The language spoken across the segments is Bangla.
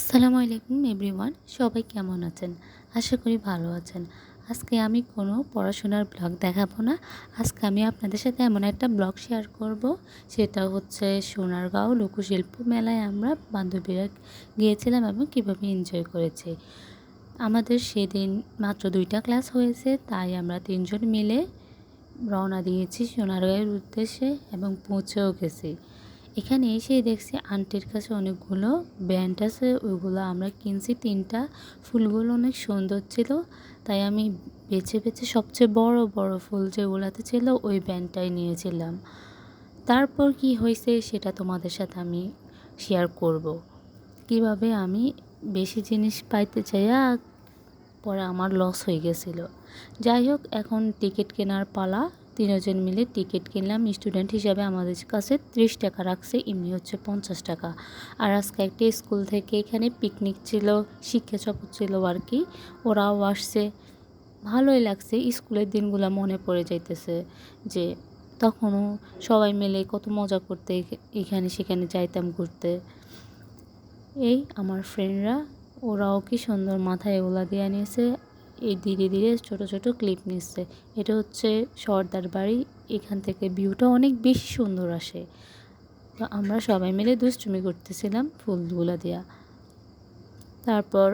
আসসালামু আলাইকুম এভরিওয়ান, সবাই কেমন আছেন? আশা করি ভালো আছেন। আজকে আমি কোনো পড়াশোনার ব্লগ দেখাবো না। আজকে আমি আপনাদের সাথে এমন একটা ব্লগ শেয়ার করব, সেটা হচ্ছে সোনারগাঁও লোকশিল্প মেলায় আমরা বান্ধবীরা গিয়েছিলাম এবং কীভাবে এনজয় করেছি। আমাদের সেদিন মাত্র 2টা ক্লাস হয়েছে, তাই আমরা 3জন মিলে রওনা দিয়েছি সোনারগাঁওয়ের উদ্দেশ্যে এবং পৌঁছেও গেছি। এখানে এসেই দেখছি আন্টির কাছে অনেকগুলো ব্যান্ড আছে, ওইগুলো আমরা কিনছি 3টা। ফুলগুলো অনেক সুন্দর ছিল, তাই আমি বেছে বেছে সবচেয়ে বড় বড় ফুল যেগুলোতে ছিল ওই ব্যান্ডটাই নিয়েছিলাম। তারপর কি হয়েছে সেটা তোমাদের সাথে আমি শেয়ার করব। কিভাবে আমি বেশি জিনিস পাইতে চাইয়া পরে আমার লস হয়ে গেছিলো। যাই হোক, এখন টিকিট কেনার পালা। 3জন মিলে টিকিট কিনলাম। স্টুডেন্ট হিসাবে আমাদের কাছে 30 টাকা রাখছে, এমনি হচ্ছে 50 টাকা। আর আজকে একটা স্কুল থেকে এখানে পিকনিক ছিল, শিক্ষা সফর ছিল আর কি, ওরাও আসছে। ভালোই লাগছে, স্কুলের দিনগুলো মনে পড়ে যাইতেছে যে তখনও সবাই মিলে কত মজা করতে এখানে সেখানে যাইতাম ঘুরতে। এই আমার ফ্রেন্ডরা, ওরাও কি সুন্দর মাথায় এগুলা দিয়ে নিয়েছে। এই ধীরে ধীরে ছোট ছোট ক্লিপ নিচ্ছে। এটা হচ্ছে সর্দার বাড়ি, এখান থেকে ভিউটা অনেক বেশি সুন্দর আসে। তো আমরা সবাই মিলে দুষ্টুমি করতেছিলাম ফুলগুলা দিয়া। তারপর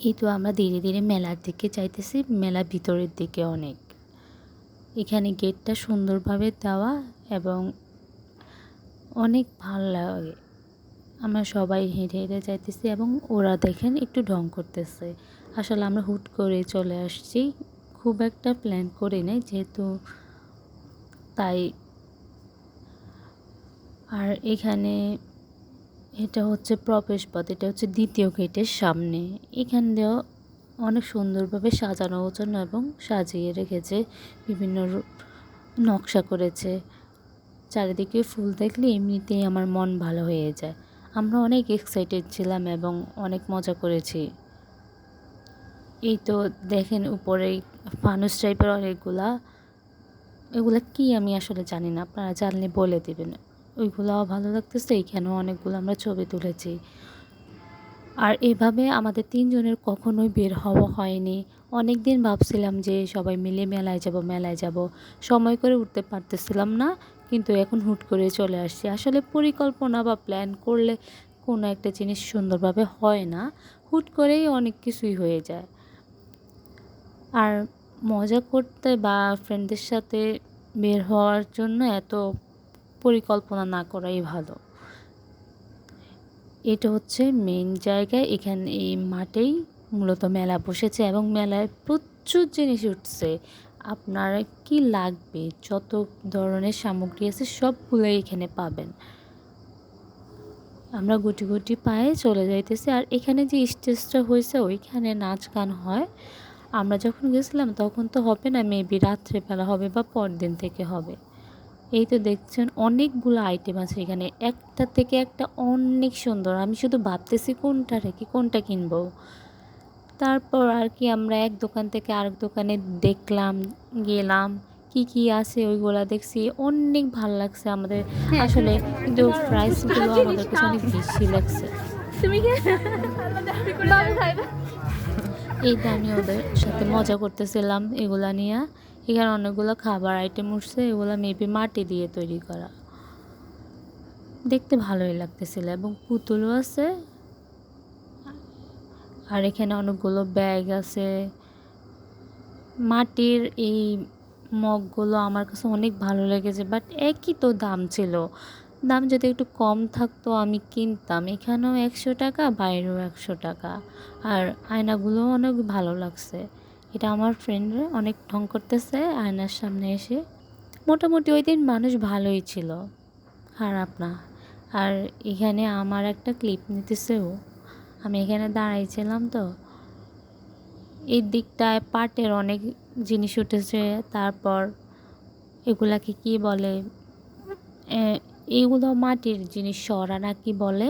এই তো আমরা ধীরে ধীরে মেলার দিকে যাইতেছি, মেলা ভিতরের দিকে অনেক। এখানে গেটটা সুন্দরভাবে দেওয়া এবং অনেক ভালো লাগে। আমরা সবাই হেঁটে হেঁটে যাইতেছি এবং ওরা দেখেন একটু ঢং করতেছে। আসলে আমরা হুট করে চলে আসছি, খুব একটা প্ল্যান করি নাই যেহেতু, তাই। আর এখানে এটা হচ্ছে প্রবেশপথ, এটা হচ্ছে দ্বিতীয় গেটের সামনে। এখান দিয়েও অনেক সুন্দরভাবে সাজানো গোছানো এবং সাজিয়ে রেখেছে, বিভিন্ন নকশা করেছে। চারিদিকে ফুল দেখলে এমনিতেই আমার মন ভালো হয়ে যায়। আমরা অনেক এক্সাইটেড ছিলাম এবং অনেক মজা করেছি। এই তো দেখেন উপরে ফানুস টাইপের অনেকগুলা, এগুলা কি আমি আসলে জানি না, আপনারা জানলে বলে দেবেন। ওইগুলাও ভালো লাগতেছে। এইখানেও অনেকগুলো আমরা ছবি তুলেছি। আর এভাবে আমাদের 3জনের কখনোই বের হওয়া হয়নি। অনেক দিন ভাবছিলাম যে সবাই মিলে মেলায় যাব মেলায় যাব, সময় করে উঠতে পারতেছিলাম না, কিন্তু এখন হুট করে চলে আসছি। আসলে পরিকল্পনা বা প্ল্যান করলে কোনো একটা জিনিস সুন্দরভাবে হয় না, হুট করেই অনেক কিছুই হয়ে যায়। আর মজা করতে বা ফ্রেন্ডদের সাথে বের হওয়ার জন্য এত পরিকল্পনা না করাই ভালো। এটা হচ্ছে মেইন জায়গায়, এখানে এই মাঠেই মূলত মেলা বসেছে এবং মেলায় প্রচুর জিনিস উঠছে। আপনার কি লাগবে, যত ধরনের সামগ্রী আছে সবগুলোই এখানে পাবেন। আমরা গুটি গুটি পায়ে চলে যাইতেছি। আর এখানে যে স্টেজটা হয়েছে ওইখানে নাচ গান হয়। আমরা যখন গেছিলাম তখন তো হবে না, মেবি রাত্রেবেলা হবে বা পরদিন থেকে হবে। এই তো দেখছেন অনেকগুলো আইটেম আছে এখানে, একটা থেকে একটা অনেক সুন্দর। আমি শুধু ভাবতেছি কোনটা রেখে কোনটা কিনবো। তারপর আর কি আমরা এক দোকান থেকে আরেক দোকানে দেখলাম, গেলাম, কি কি আছে ওইগুলা দেখছি, অনেক ভালো লাগছে আমাদের আসলে। কিন্তু প্রাইসগুলো আমাদের কাছে অনেক বেশি লাগছে। তুমি কি বাবু খাইবে? এই তো আমি ওদের সাথে মজা করতেছিলাম এগুলা নিয়ে। এখানে অনেকগুলো খাবার আইটেম উঠছে, এগুলো মেবি মাটি দিয়ে তৈরি করা, দেখতে ভালোই লাগতেছিল এবং পুতুলও আছে। আর এখানে অনেকগুলো ব্যাগ আছে। মাটির এই মগগুলো আমার কাছে অনেক ভালো লেগেছে, বাট একই তো দাম ছিল। দাম যদি একটু কম থাকতো আমি কিনতাম। এখানেও 100 টাকা, বাইরেও 100 টাকা। আর আয়নাগুলোও অনেক ভালো লাগছে। এটা আমার ফ্রেন্ডরা অনেক ঢং করতেছে আয়নার সামনে এসে। মোটামুটি ওই দিন মানুষ ভালোই ছিল, খারাপ না। আর এখানে আমার একটা ক্লিপ নিতেছেও, আমি এখানে দাঁড়াইছিলাম তো। এই দিকটায় পাটের অনেক জিনিস উঠেছে। তারপর এগুলাকে কি বলে, এইগুলো মাটির জিনিস, সরা না কি বলে।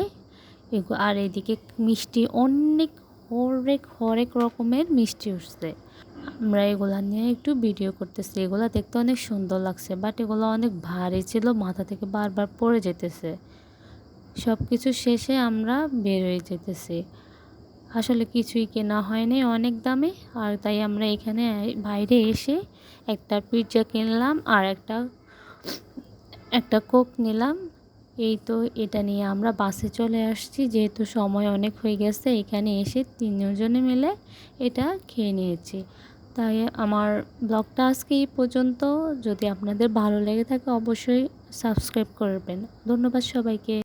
আর এদিকে মিষ্টি অনেক, হরেক হরেক রকমের মিষ্টি উঠছে। আমরা এগুলা নিয়ে একটু ভিডিও করতেছি। এগুলা দেখতে অনেক সুন্দর লাগছে, বাট এগুলো অনেক ভারী ছিল, মাথা থেকে বারবার পড়ে যেতেছে। সব কিছু শেষে আমরা বের হয়ে যেতেছি। আসলে কিছুই কেনা হয়নি অনেক দামে, আর তাই আমরা এখানে বাইরে এসে একটা পিৎজা কিনলাম আর একটা কোক নিলাম। এই তো এটা নিয়ে আমরা বাসে চলে আসছি, যেহেতু সময় অনেক হয়ে গেছে। এখানে এসে 3জনে মিলে এটা খেয়ে নিয়েছি। তাই আমার ব্লগটা আজকে এই পর্যন্ত। যদি আপনাদের ভালো লেগে থাকে অবশ্যই সাবস্ক্রাইব করবেন। ধন্যবাদ সবাইকে।